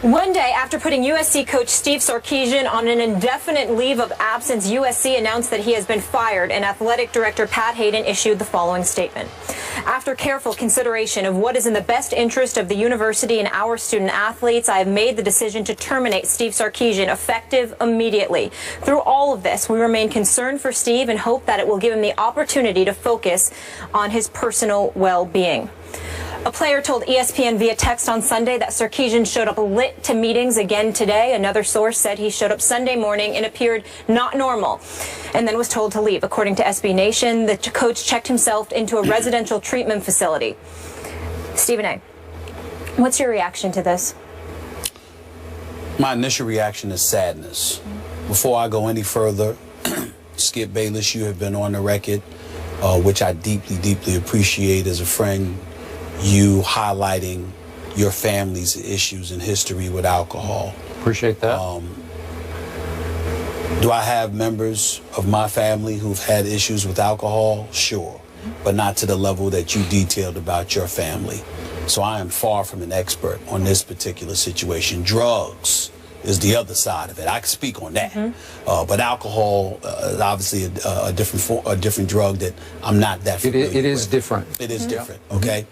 One day after putting USC coach Steve Sarkisian on an indefinite leave of absence, USC announced that he has been fired, and athletic director Pat Hayden issued the following statement. After careful consideration of what is in the best interest of the university and our student athletes, I have made the decision to terminate Steve Sarkisian effective immediately. Through all of this, we remain concerned for Steve and hope that it will give him the opportunity to focus on his personal well-being. A player told ESPN via text on Sunday that Sarkisian showed up lit to meetings again today. Another source said he showed up Sunday morning and appeared not normal and then was told to leave. According to SB Nation, the coach checked himself into a residential treatment facility. Stephen A., what's your reaction to this? My initial reaction is sadness. Before I go any further, Skip Bayless, you have been on the record, which I deeply, deeply appreciate as a friend. You highlighting your family's issues and history with alcohol. Appreciate that. Do I have members of my family who've had issues with alcohol? Sure, but not to the level that you detailed about your family. So I am far from an expert on this particular situation. Drugs is the other side of it. I can speak on that. But alcohol is obviously a different drug that I'm not that familiar with. It is different. It is different, okay?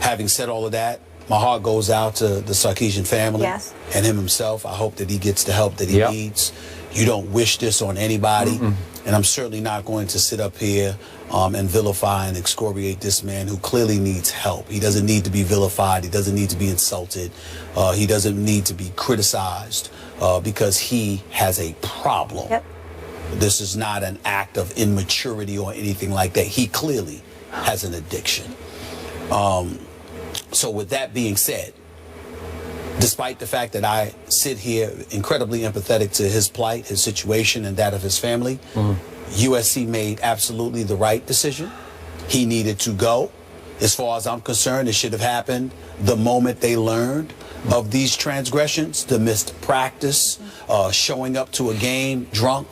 Having said all of that, my heart goes out to the Sarkisian family and him himself. I hope that he gets the help that he needs. You don't wish this on anybody, and I'm certainly not going to sit up here and vilify and excoriate this man who clearly needs help. He doesn't need to be vilified. He doesn't need to be insulted. He doesn't need to be criticized because he has a problem. This is not an act of immaturity or anything like that. He clearly has an addiction. So with that being said, despite the fact that I sit here incredibly empathetic to his plight, his situation, and that of his family, USC made absolutely the right decision. He needed to go. As far as I'm concerned, it should have happened the moment they learned of these transgressions, the missed practice, showing up to a game drunk,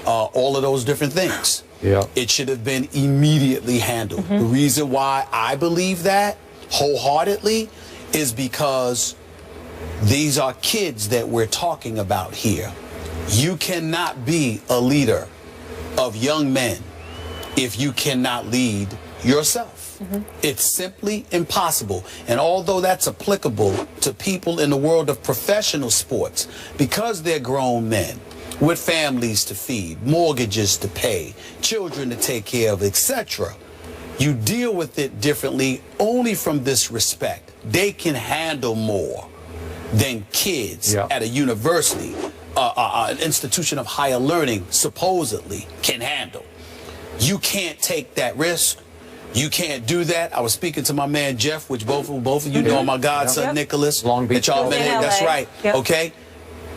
all of those different things. It should have been immediately handled. The reason why I believe that wholeheartedly is because these are kids that we're talking about here. You cannot be a leader of young men if you cannot lead yourself. It's simply impossible. And although that's applicable to people in the world of professional sports, because they're grown men with families to feed, mortgages to pay, children to take care of, etc., you deal with it differently only from this respect. They can handle more than kids at a university, an institution of higher learning, supposedly can handle. You can't take that risk. You can't do that. I was speaking to my man Jeff, which both of you know, my godson Nicholas. Long Beach. That y'all met him. That's right. Okay.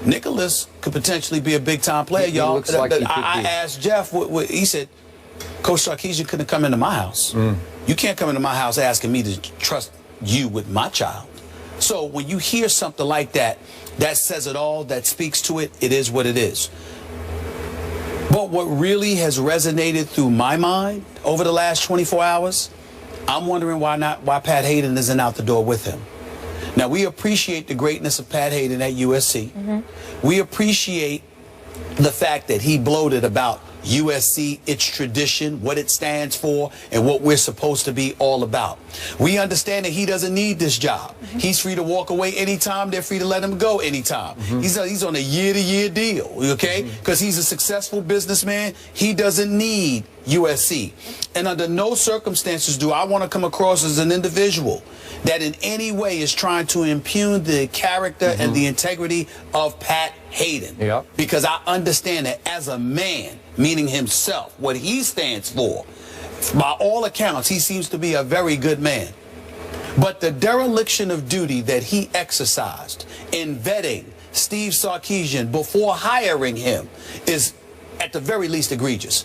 Nicholas could potentially be a big-time player, y'all. Like I asked Jeff, he said, Coach Sarkisian couldn't come into my house. You can't come into my house asking me to trust you with my child. So when you hear something like that, that says it all, that speaks to it, it is what it is. But what really has resonated through my mind over the last 24 hours, I'm wondering why Pat Hayden isn't out the door with him. Now, we appreciate the greatness of Pat Hayden at USC. We appreciate the fact that he bloated about USC, its tradition, what it stands for, and what we're supposed to be all about. We understand that he doesn't need this job. He's free to walk away anytime. They're free to let him go anytime. He's on a year-to-year deal, okay? Because he's a successful businessman. He doesn't need USC. And under no circumstances do I want to come across as an individual that in any way is trying to impugn the character and the integrity of Pat Hayden. Because I understand that as a man, meaning himself, what he stands for, by all accounts, he seems to be a very good man. But the dereliction of duty that he exercised in vetting Steve Sarkisian before hiring him is at the very least egregious.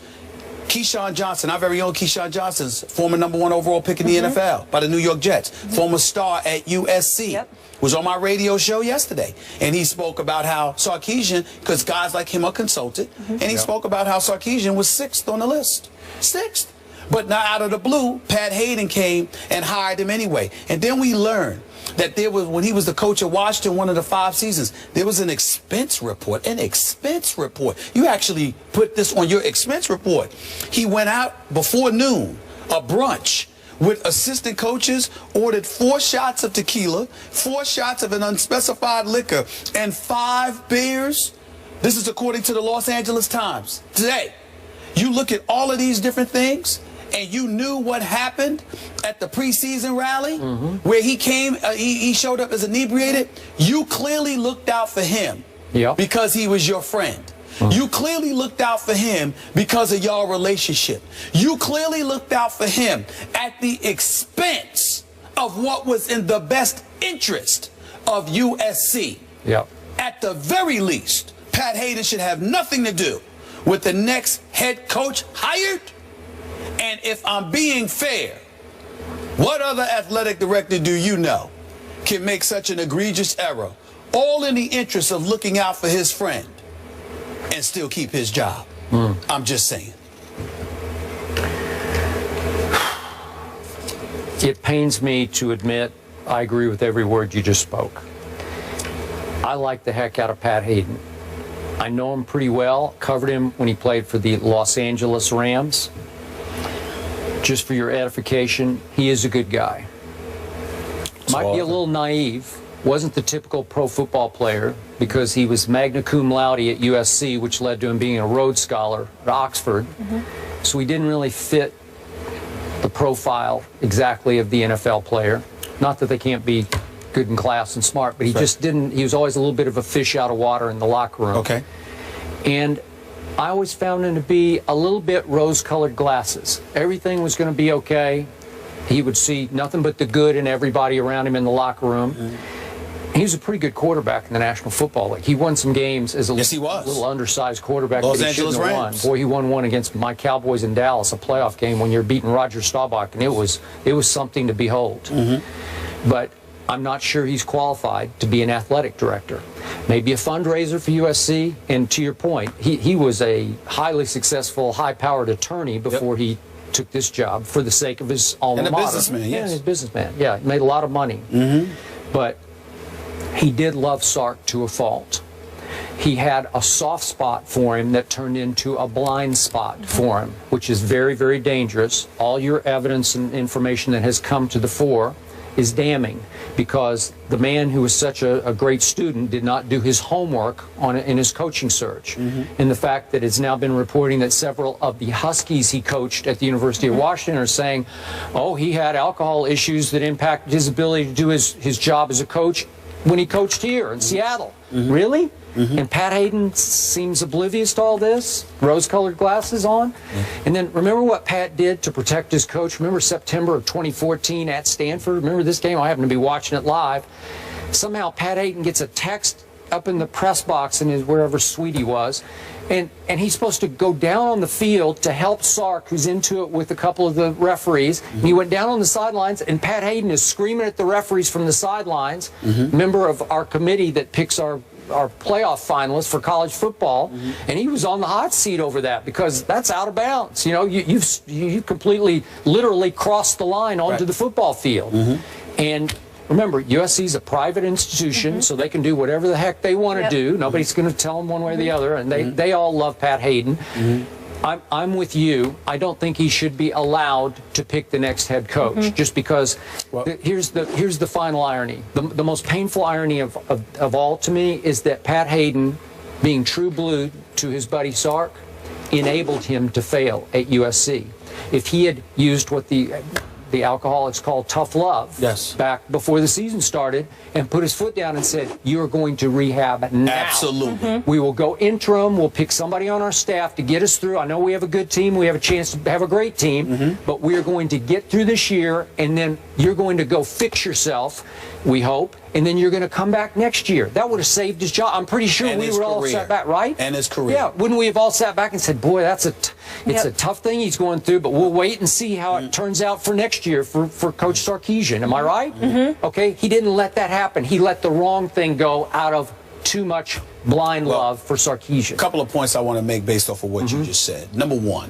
Keyshawn Johnson, our very own Keyshawn Johnson's former #1 overall pick in the NFL by the New York Jets, former star at USC, was on my radio show yesterday. And he spoke about how Sarkisian, because guys like him are consulted, and he spoke about how Sarkisian was 6th on the list. 6th. But now out of the blue, Pat Hayden came and hired him anyway. And then we learned that there was, when he was the coach of Washington, one of the 5 seasons, there was an expense report. An expense report. You actually put this on your expense report. He went out before noon, a brunch, with assistant coaches, ordered 4 shots of tequila, 4 shots of an unspecified liquor, and 5 beers. This is according to the Los Angeles Times today. You look at all of these different things, and you knew what happened at the preseason rally where he came, he showed up as inebriated. You clearly looked out for him because he was your friend. You clearly looked out for him because of your relationship. You clearly looked out for him at the expense of what was in the best interest of USC. At the very least, Pat Haden should have nothing to do with the next head coach hired. And if I'm being fair, what other athletic director do you know can make such an egregious error, all in the interest of looking out for his friend, and still keep his job? I'm just saying. It pains me to admit I agree with every word you just spoke. I like the heck out of Pat Haden. I know him pretty well, covered him when he played for the Los Angeles Rams. Just for your edification, he is a good guy. Might be a little naive. Wasn't the typical pro football player because he was magna cum laude at USC, which led to him being a Rhodes Scholar at Oxford. So he didn't really fit the profile exactly of the NFL player. Not that they can't be good in class and smart, but he just didn't. He was always a little bit of a fish out of water in the locker room. And I always found him to be a little bit rose-colored glasses. Everything was going to be okay. He would see nothing but the good in everybody around him in the locker room. He was a pretty good quarterback in the National Football League. He won some games as a little undersized quarterback. Los that he Angeles shouldn't have Rams. won. Boy, he won one against my Cowboys in Dallas, a playoff game when you're beating Roger Staubach, and it was something to behold. But I'm not sure he's qualified to be an athletic director. Maybe a fundraiser for USC, and to your point, he was a highly successful, high-powered attorney before he took this job for the sake of his alma mater. And a businessman, Yeah, he's a businessman. Yeah, he made a lot of money. But he did love Sark to a fault. He had a soft spot for him that turned into a blind spot for him, which is very, very dangerous. All your evidence and information that has come to the fore is damning, because the man who was such a great student did not do his homework in his coaching search. And the fact that it's now been reporting that several of the Huskies he coached at the University of Washington are saying, oh, he had alcohol issues that impacted his ability to do his job as a coach when he coached here in Seattle. Really? And Pat Haden seems oblivious to all this, rose-colored glasses on. And then remember what Pat did to protect his coach? Remember September of 2014 at Stanford? Remember this game? I happened to be watching it live. Somehow Pat Haden gets a text up in the press box in his wherever suite he was, and he's supposed to go down on the field to help Sark, who's into it with a couple of the referees. And he went down on the sidelines, and Pat Haden is screaming at the referees from the sidelines, member of our committee that picks our playoff finalists for college football, and he was on the hot seat over that because that's out of bounds. You know, you completely, literally crossed the line onto the football field. And remember, USC is a private institution, so they can do whatever the heck they want to do. Nobody's going to tell them one way or the other, and they all love Pat Haden. I'm with you. I don't think he should be allowed to pick the next head coach, just because here's the final irony. The most painful irony of all to me is that Pat Haden, being true blue to his buddy Sark, enabled him to fail at USC. If he had used what the alcoholics call tough love back before the season started and put his foot down and said, you're going to rehab now. Absolutely. We will go interim. We'll pick somebody on our staff to get us through. I know we have a good team. We have a chance to have a great team, but we are going to get through this year, and then you're going to go fix yourself, we hope, and then you're going to come back next year. That would have saved his job. I'm pretty sure we would all sat back, right? And his career. Yeah, wouldn't we have all sat back and said, boy, it's a tough thing he's going through, but we'll wait and see how it turns out for next year for Coach Sarkisian. Am I right? Okay, he didn't let that happen. He let the wrong thing go out of too much blind love for Sarkisian. A couple of points I want to make based off of what you just said. Number one,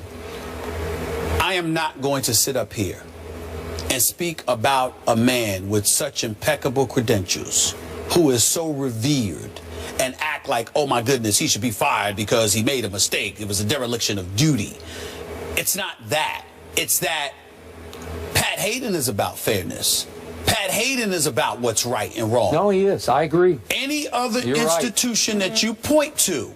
I am not going to sit up here and speak about a man with such impeccable credentials, who is so revered, and act like, oh my goodness, he should be fired because he made a mistake, it was a dereliction of duty. It's not that. It's that Pat Hayden is about fairness. Pat Hayden is about what's right and wrong. No, he is. I agree. Any other You're institution that you point to,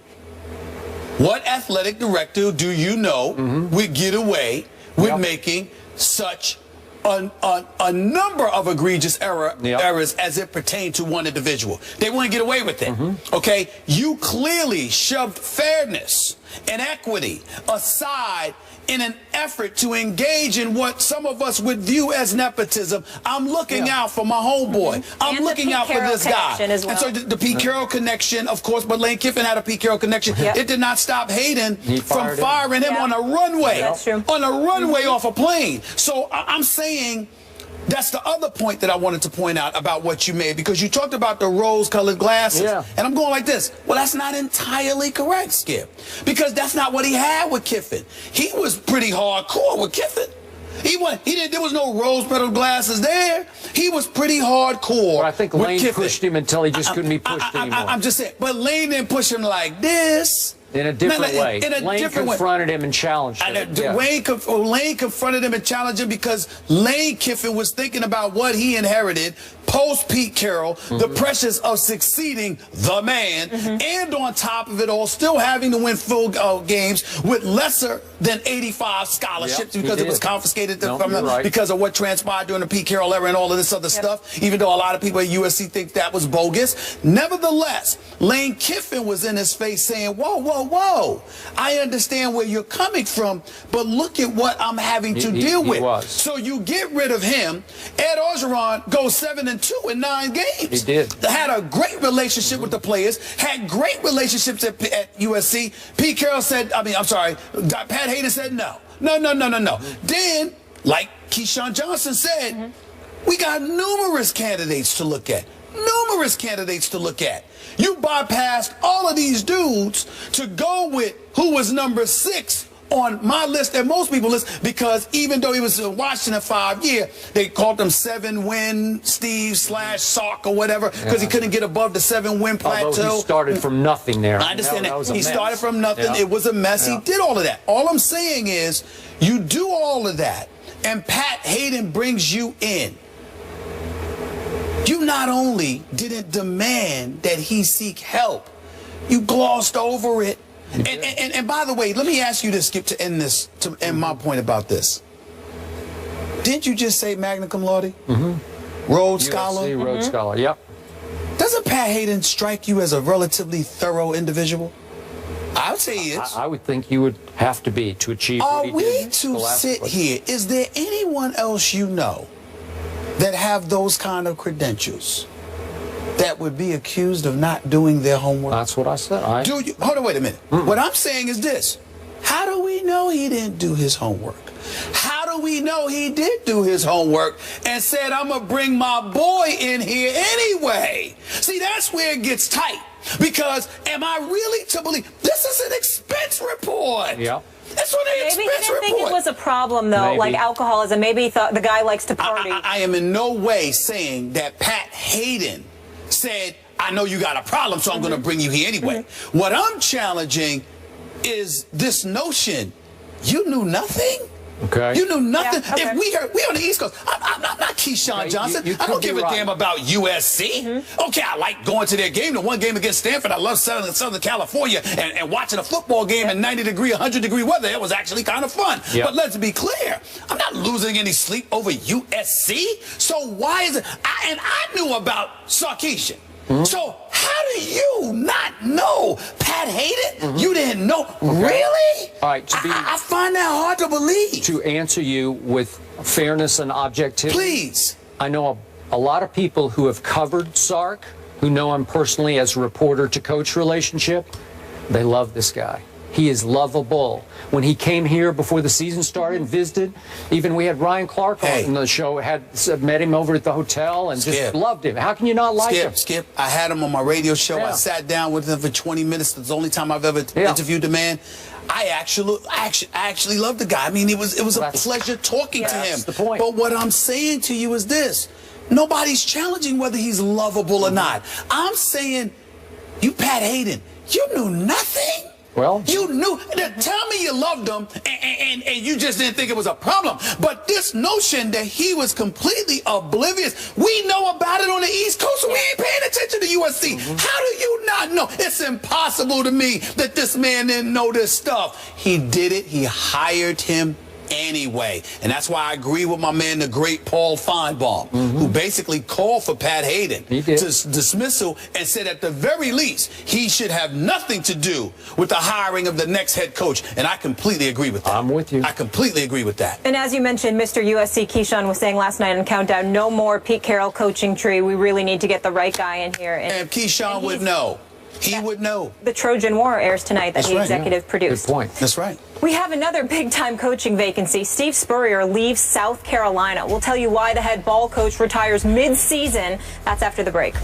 what athletic director do you know would get away with making such a number of egregious errors as it pertained to one individual? They wouldn't get away with it. Okay? You clearly shoved fairness and equity aside in an effort to engage in what some of us would view as nepotism. I'm looking out for my homeboy. I'm looking out for this guy. Well. And so the Pete Carroll connection, of course, but Lane Kiffin had a Pete Carroll connection. It did not stop Hayden from firing him on a runway. That's true. On a runway off a plane. So I'm saying that's the other point that I wanted to point out about what you made, because you talked about the rose-colored glasses. And I'm going like this. Well, that's not entirely correct, Skip, because that's not what he had with Kiffin. He was pretty hardcore with Kiffin. There was no rose-colored glasses there. He was pretty hardcore. But I think Lane pushed him until he just couldn't be pushed anymore. I'm just saying, but Lane didn't push him like this. In a different way. Lane confronted him and challenged him. Lane confronted him and challenged him because Lane Kiffin was thinking about what he inherited post Pete Carroll, the pressures of succeeding the man, and on top of it all, still having to win full games with lesser than 85 scholarships because it was confiscated from them because of what transpired during the Pete Carroll era and all of this other stuff, even though a lot of people at USC think that was bogus. Nevertheless, Lane Kiffin was in his face saying, whoa, whoa, whoa, I understand where you're coming from, but look at what I'm having to deal with. So you get rid of him. Ed Orgeron goes 7-2 in 9 games. He did. Had a great relationship with the players, had great relationships at USC. Pete Carroll said, Pat Hayden said no. No. Then, like Keyshawn Johnson said, we got numerous candidates to look at. You bypassed all of these dudes to go with who was number 6 on my list and most people's list, because even though he was in Washington 5 years, they called him 7-win Steve / Sark or whatever, because he couldn't get above the 7-win plateau. Although he started from nothing there. I understand that. He started from nothing. It was a mess. He did all of that. All I'm saying is, you do all of that, and Pat Hayden brings you in. You not only didn't demand that he seek help, you glossed over it. And by the way, let me ask you this, Skip, to end my point about this. Didn't you just say magna cum laude? Rhodes Scholar? USC Rhodes Scholar, yep. Doesn't Pat Hayden strike you as a relatively thorough individual? I would say he is. I would think you would have to be to achieve what he did. Are we to sit here? Is there anyone else you know that have those kind of credentials that would be accused of not doing their homework? That's what I said. Hold on, wait a minute. What I'm saying is this. How do we know he didn't do his homework? How do we know he did do his homework and said, I'm going to bring my boy in here anyway? See, that's where it gets tight. Because am I really to believe this is an expense report? Yeah. That's what an expense report. Maybe he didn't think it was a problem, though, like alcoholism. Maybe he thought the guy likes to party. I am in no way saying that Pat Hayden said, I know you got a problem, so I'm going to bring you here anyway. What I'm challenging is this notion, you knew nothing? Okay. You knew nothing. Yeah, okay. If we on the East Coast, I'm not Keyshawn Johnson. I don't give a damn about USC. Okay, I like going to their game. The one game against Stanford, I love Southern California and watching a football game in 90-degree, 100-degree weather. It was actually kind of fun. But let's be clear, I'm not losing any sleep over USC. So why is it? I knew about Sarkisian. So how do you not know Pat Hayden? You didn't know? Really? All right. I find that hard to believe. To answer you with fairness and objectivity. Please. I know a lot of people who have covered Sark, who know him personally as a reporter to coach relationship. They love this guy. He is lovable. When he came here before the season started and visited, even we had Ryan Clark on the show, met him over at the hotel and just loved him. How can you not like him? Skip, I had him on my radio show. Yeah. I sat down with him for 20 minutes. It's the only time I've ever interviewed the man. I actually love the guy. I mean, it was a pleasure talking to him. That's the point. But what I'm saying to you is this. Nobody's challenging whether he's lovable or not. I'm saying, you Pat Hayden, you knew nothing. Well, you knew. Tell me you loved him and you just didn't think it was a problem. But this notion that he was completely oblivious, we know about it on the East Coast, so we ain't paying attention to USC. How do you not know? It's impossible to me that this man didn't know this stuff. He did it. He hired him anyway. And that's why I agree with my man, the great Paul Feinbaum, who basically called for Pat Hayden to dismissal and said at the very least he should have nothing to do with the hiring of the next head coach. And I completely agree with that. I'm with you. I completely agree with that. And as you mentioned, Mr. USC Keyshawn was saying last night on Countdown, no more Pete Carroll coaching tree. We really need to get the right guy in here. And Keyshawn would know. He would know. The Trojan War airs tonight that he executive produced. Good point. That's right. We have another big-time coaching vacancy. Steve Spurrier leaves South Carolina. We'll tell you why the head ball coach retires mid-season. That's after the break.